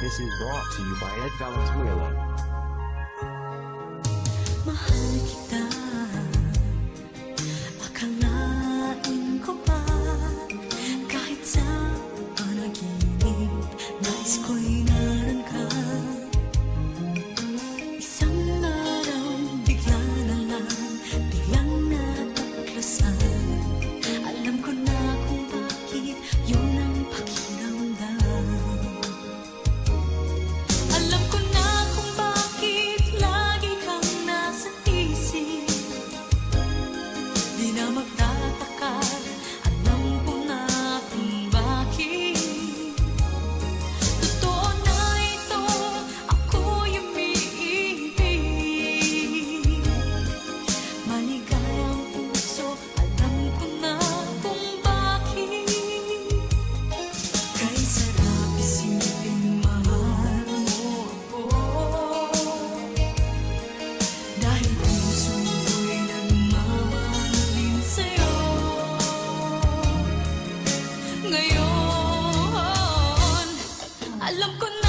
This is brought to you by Ed Valenzuela. Mahal kita, akalain ko pa, kahit sa panaginip, nais ko'y naroon ka. Isang araw, bigla na lang, biglang natuklasan. Alam ko na kung bakit yun ang pakiramdam. Alam ko na kung bakit lagi kang nasa isip. Di na magtataka, alam ko na kung bakit. Totoo na ito, ako'y umiibig. Maligayang puso, alam ko na kung bakit. Kay sarap isipin, mahal mo ako. Dahil puso ko'y nagmamahalin sa'yo. Ngayon, alam ko na